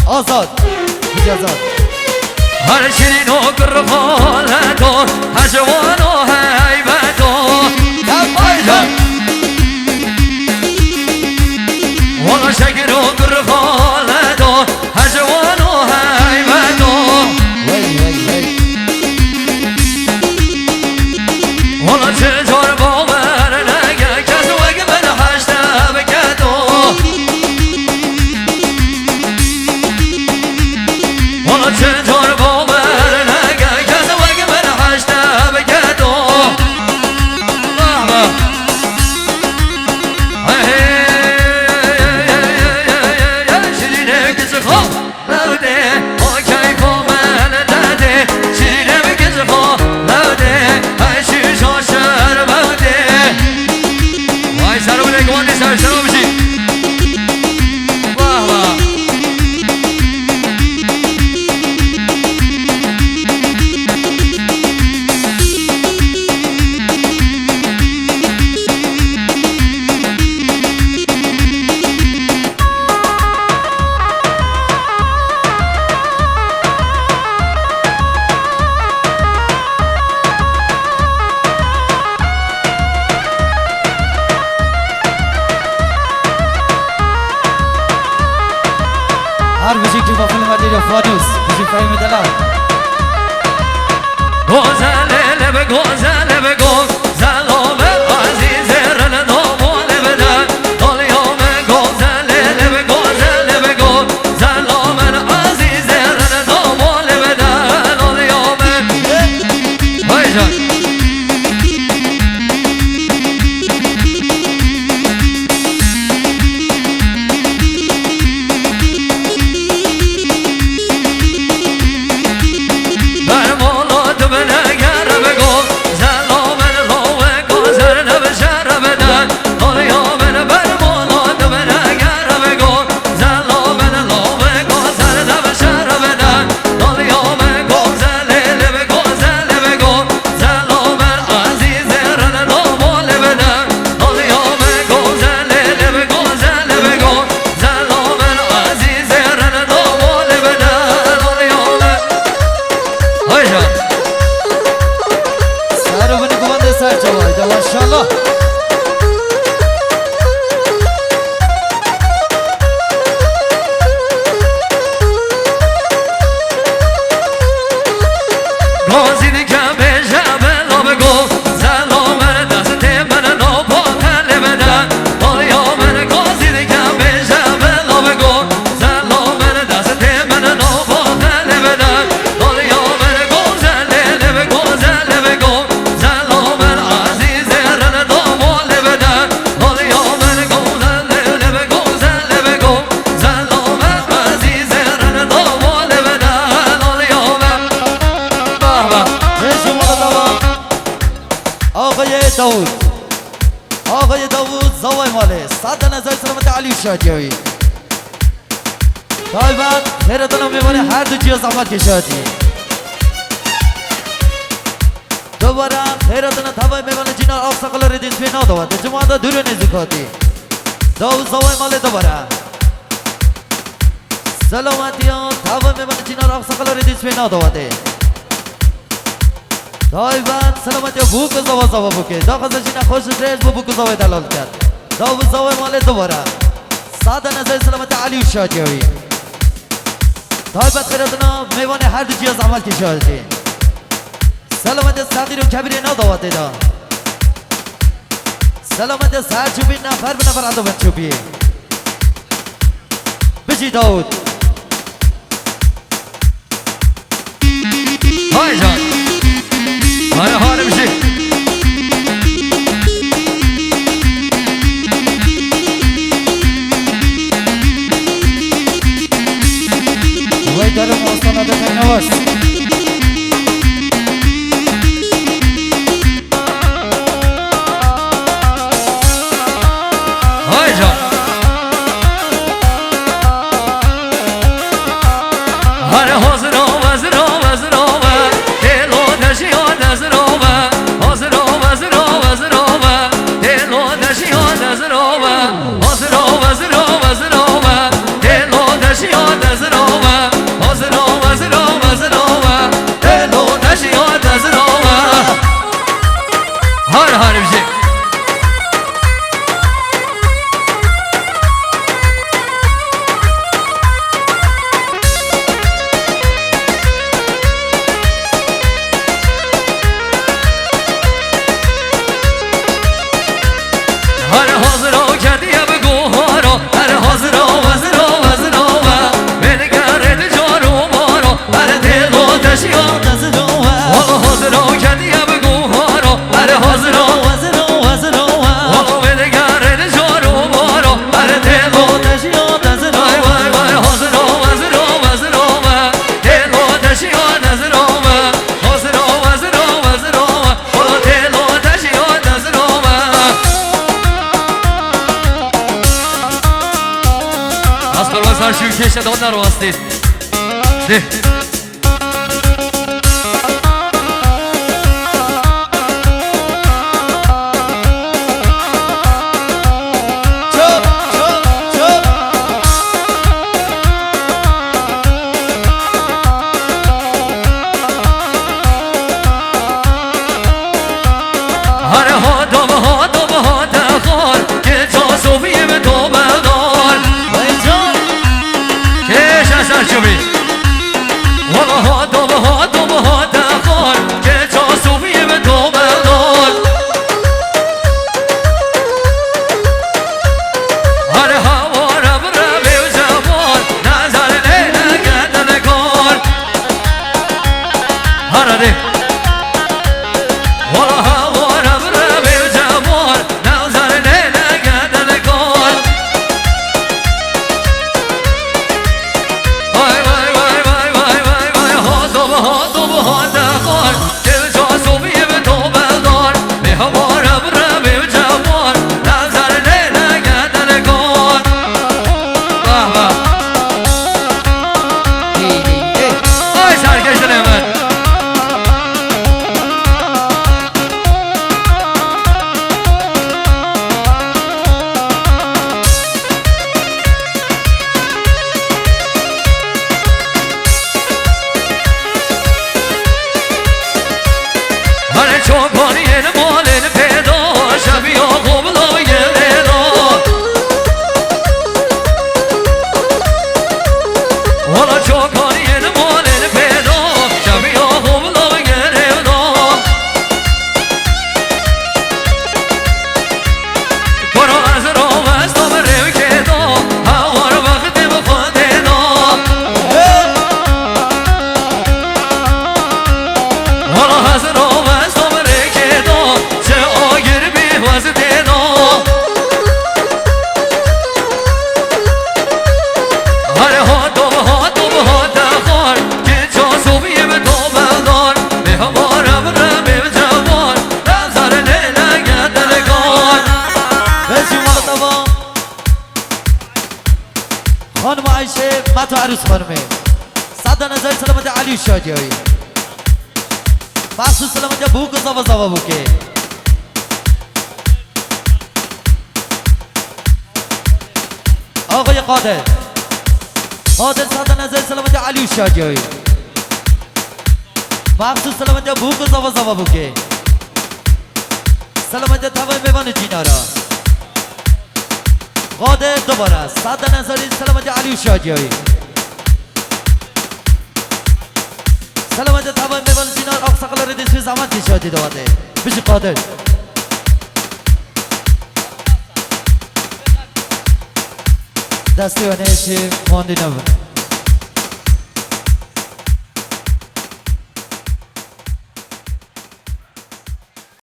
آزاد اجازات هر شیرین و گرخالت و هجوان و حیبت و والا شکر و گرخالت و هجوان و حیبت و والا چجور باور نگه کس وگه من حشته بکد و والا چجور باور نگه کس وگه من حشته بکد و شیرینه کس خواه لوده آکی پا من داده شیرینه کس خواه لوده هشی شاشر بوده وای سر بوده گوانی سر بشی واه واه هر موزیک که با فیلم مدیر فانوس موزیک فهمی دلال گوزله لب گوزله بگو زلام عزیز رن نامال بدن دلیام گوزله لب گوزله بگو زلام عزیز رن نامال بدن دلیام های جان ماشاءالله گازیدی که به جبل ها بگو زلام دست من ناپاکل بدن دالیا من گازیدی که به جبل ها بگو زلام دست من ناپاکل بدن دالیا من گوزله لب گوزله بگو زلام عزیز رن دامال بدن دالیا من گوزله لب گوزله بگو زلام عزیز رن دامال بدن دالیا من آقای داوود زوای ماله صد نظر سلامت علی شادیوی طالبان خیرتون رو میمونه هر دو چیز زحمت کشادی دوباره خیرتون تبای میمونه جنال آقساقل ردیس بی نادوات جمعه دورو نزدیکاتی داوود زوای ماله دوباره سلامتی ها تبای میمونه جنال آقساقل ردیس بی نادواته طالبان سلامتی بوک زوا زوا بوکه دا خزشی نخوش ریز بو بوک زوا دلال کرد داوود زوا مال دوباره ساده نظر سلامت علی و شادیوی طالبان خیرتنا میوان هر دو چیز عمل کشادی سلامت صغیر و کبیر نادواته دا سلامت سر چوبی نفر به نفر عدو چوبی بشی داود های جان های حال بشی وی دارم آستانه بخیر نواز های جان هر حاضر Hazır ol, سر واسطید ده خانم عایشه متو عروس خانمه صد نظر سلامت علی شاجی مخصوص سلامت بوک و زوا زوا بوکه آقای قادر صد نظر سلامت علی شاجی مخصوص سلامت بوک و زوا زوا بوکه سلامت تمام میوان جینارا قادر دوباره صد نظری سلامت علی شاجی سلامت تمام میوان جینار آقساقلار دیسوی زمان شادی دواده بشه قادر دستی و نیشی ماندی نبود